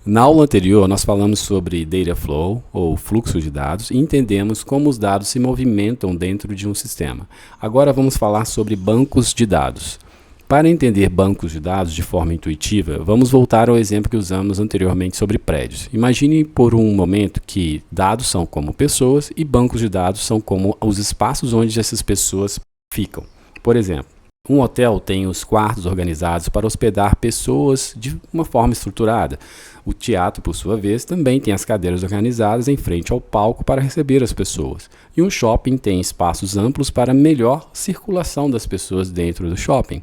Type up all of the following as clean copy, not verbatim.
Na aula anterior, nós falamos sobre data flow, ou fluxo de dados, e entendemos como os dados se movimentam dentro de um sistema. Agora vamos falar sobre bancos de dados. Para entender bancos de dados de forma intuitiva, vamos voltar ao exemplo que usamos anteriormente sobre prédios. Imagine por um momento que dados são como pessoas e bancos de dados são como os espaços onde essas pessoas ficam. Por exemplo, um hotel tem os quartos organizados para hospedar pessoas de uma forma estruturada. O teatro, por sua vez, também tem as cadeiras organizadas em frente ao palco para receber as pessoas. E um shopping tem espaços amplos para melhor circulação das pessoas dentro do shopping.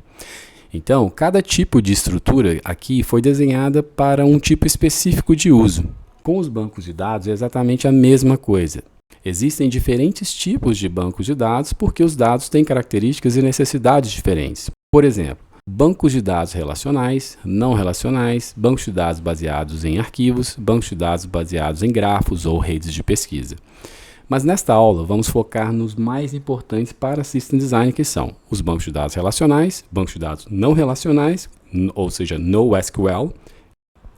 Então, cada tipo de estrutura aqui foi desenhada para um tipo específico de uso. Com os bancos de dados é exatamente a mesma coisa. Existem diferentes tipos de bancos de dados porque os dados têm características e necessidades diferentes. Por exemplo, bancos de dados relacionais, não relacionais, bancos de dados baseados em arquivos, bancos de dados baseados em grafos ou redes de pesquisa. Mas nesta aula vamos focar nos mais importantes para System Design, que são os bancos de dados relacionais, bancos de dados não relacionais, ou seja, NoSQL,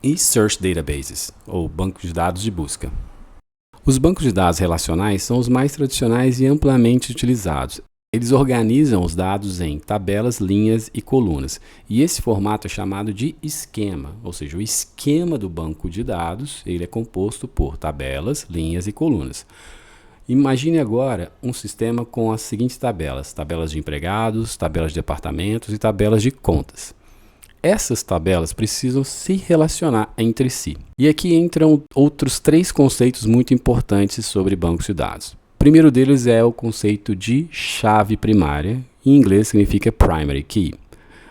e Search Databases, ou bancos de dados de busca. Os bancos de dados relacionais são os mais tradicionais e amplamente utilizados. Eles organizam os dados em tabelas, linhas e colunas. E esse formato é chamado de esquema, ou seja, o esquema do banco de dados ele é composto por tabelas, linhas e colunas. Imagine agora um sistema com as seguintes tabelas: tabelas de empregados, tabelas de departamentos e tabelas de contas. Essas tabelas precisam se relacionar entre si. E aqui entram outros três conceitos muito importantes sobre bancos de dados. O primeiro deles é o conceito de chave primária, em inglês significa primary key.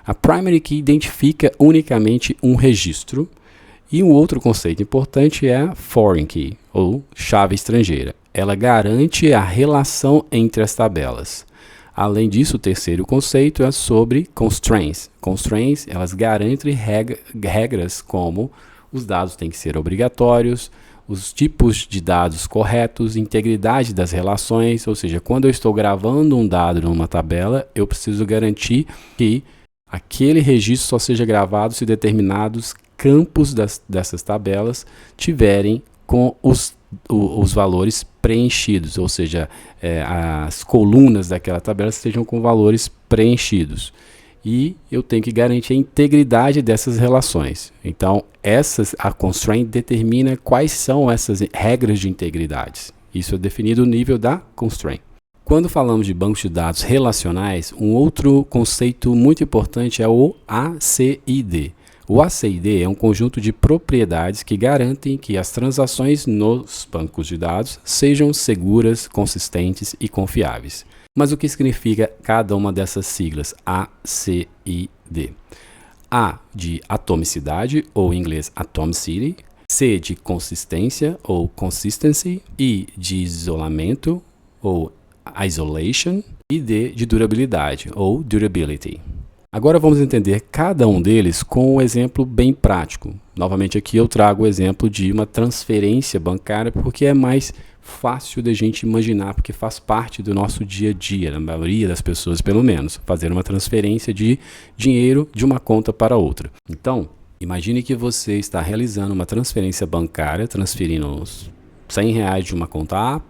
A primary key identifica unicamente um registro, e um outro conceito importante é a foreign key, ou chave estrangeira. Ela garante a relação entre as tabelas. Além disso, o terceiro conceito é sobre constraints. Constraints, elas garantem regras como os dados têm que ser obrigatórios, os tipos de dados corretos, integridade das relações, ou seja, quando eu estou gravando um dado numa tabela, eu preciso garantir que aquele registro só seja gravado se determinados campos dessas tabelas tiverem com os valores preenchidos, ou seja, as colunas daquela tabela estejam com valores preenchidos. E eu tenho que garantir a integridade dessas relações. Então, a constraint determina quais são essas regras de integridade. Isso é definido no nível da constraint. Quando falamos de bancos de dados relacionais, um outro conceito muito importante é o ACID. O ACID é um conjunto de propriedades que garantem que as transações nos bancos de dados sejam seguras, consistentes e confiáveis. Mas o que significa cada uma dessas siglas ACID? A de atomicidade, ou em inglês atomicity, C de consistência, ou consistency, I de isolamento, ou isolation, e D de durabilidade, ou durability. Agora vamos entender cada um deles com um exemplo bem prático. Novamente aqui eu trago o exemplo de uma transferência bancária porque é mais fácil da gente imaginar, porque faz parte do nosso dia a dia, na maioria das pessoas pelo menos, fazer uma transferência de dinheiro de uma conta para outra. Então, imagine que você está realizando uma transferência bancária, transferindo uns R$100 de uma conta A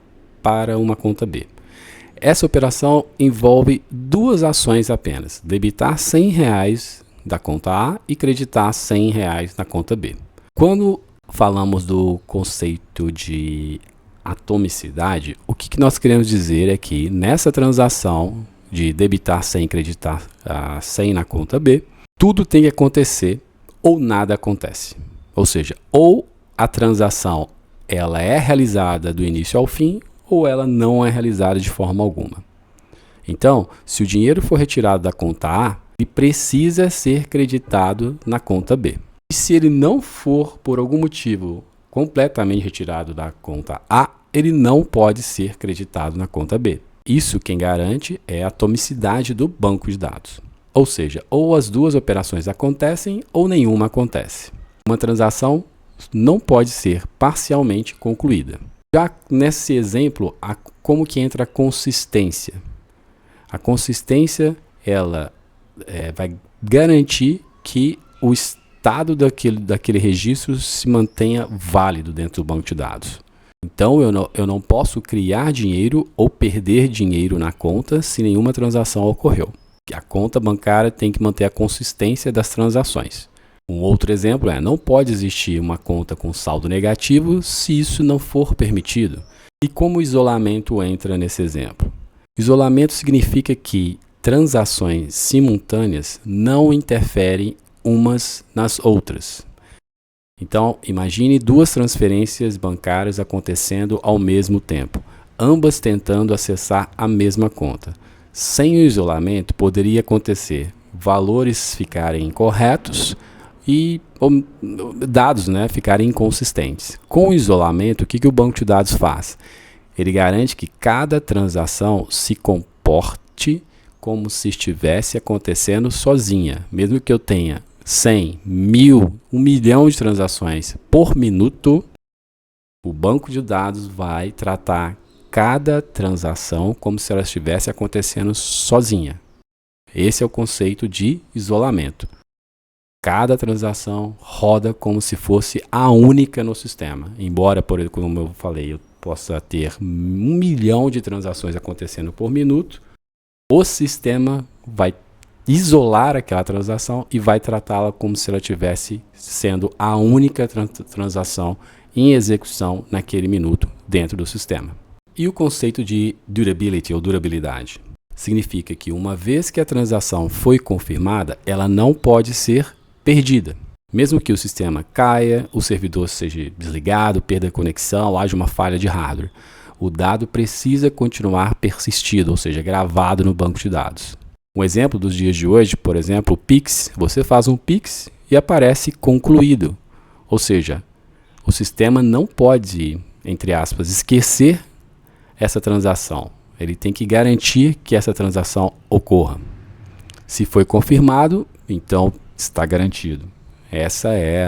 para uma conta B. Essa operação envolve duas ações apenas: debitar R$100 da conta A e creditar R$100 na conta B. Quando falamos do conceito de atomicidade, o que nós queremos dizer é que nessa transação de debitar 100 e creditar 100 na conta B, tudo tem que acontecer ou nada acontece. Ou seja, ou a transação ela é realizada do início ao fim, ou ela não é realizada de forma alguma. Então, se o dinheiro for retirado da conta A, ele precisa ser creditado na conta B. E se ele não for, por algum motivo, completamente retirado da conta A, ele não pode ser creditado na conta B. Isso quem garante é a atomicidade do banco de dados. Ou seja, ou as duas operações acontecem ou nenhuma acontece. Uma transação não pode ser parcialmente concluída. Já nesse exemplo, como que entra a consistência? A consistência ela vai garantir que estado daquele registro se mantenha válido dentro do banco de dados. Então, eu não posso criar dinheiro ou perder dinheiro na conta se nenhuma transação ocorreu. A conta bancária tem que manter a consistência das transações. Um outro exemplo é, não pode existir uma conta com saldo negativo se isso não for permitido. E como o isolamento entra nesse exemplo? Isolamento significa que transações simultâneas não interferem umas nas outras. Então, imagine duas transferências bancárias acontecendo ao mesmo tempo, ambas tentando acessar a mesma conta. Sem o isolamento, poderia acontecer valores ficarem incorretos e dados ficarem inconsistentes. Com o isolamento, o que o banco de dados faz? Ele garante que cada transação se comporte como se estivesse acontecendo sozinha. Mesmo que eu tenha 100, 1000, 1 milhão de transações por minuto, o banco de dados vai tratar cada transação como se ela estivesse acontecendo sozinha. Esse é o conceito de isolamento. Cada transação roda como se fosse a única no sistema. Embora, como eu falei, eu possa ter 1 milhão de transações acontecendo por minuto, o sistema vai isolar aquela transação e vai tratá-la como se ela estivesse sendo a única transação em execução naquele minuto dentro do sistema. E o conceito de durability ou durabilidade? Significa que uma vez que a transação foi confirmada, ela não pode ser perdida. Mesmo que o sistema caia, o servidor seja desligado, perda a conexão, haja uma falha de hardware, o dado precisa continuar persistido, ou seja, gravado no banco de dados. Um exemplo dos dias de hoje, por exemplo, o Pix. Você faz um Pix e aparece concluído. Ou seja, o sistema não pode, entre aspas, esquecer essa transação. Ele tem que garantir que essa transação ocorra. Se foi confirmado, então está garantido. Essa é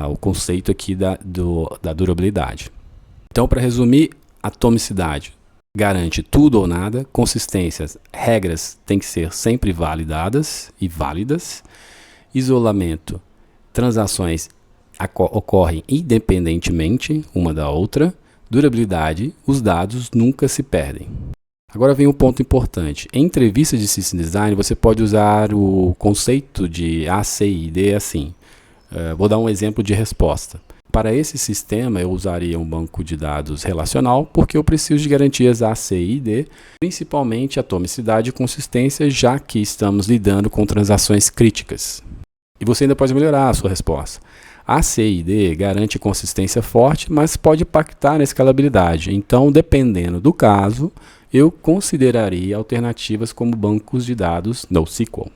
o conceito aqui da durabilidade. Então, para resumir, atomicidade garante tudo ou nada, consistências, regras têm que ser sempre validadas e válidas, isolamento, transações ocorrem independentemente uma da outra, durabilidade, os dados nunca se perdem. Agora vem um ponto importante. Em entrevistas de System Design, você pode usar o conceito de ACID assim. Vou dar um exemplo de resposta. Para esse sistema, eu usaria um banco de dados relacional, porque eu preciso de garantias A, C e D, principalmente atomicidade e consistência, já que estamos lidando com transações críticas. E você ainda pode melhorar a sua resposta. A, C e D garante consistência forte, mas pode impactar na escalabilidade. Então, dependendo do caso, eu consideraria alternativas como bancos de dados NoSQL.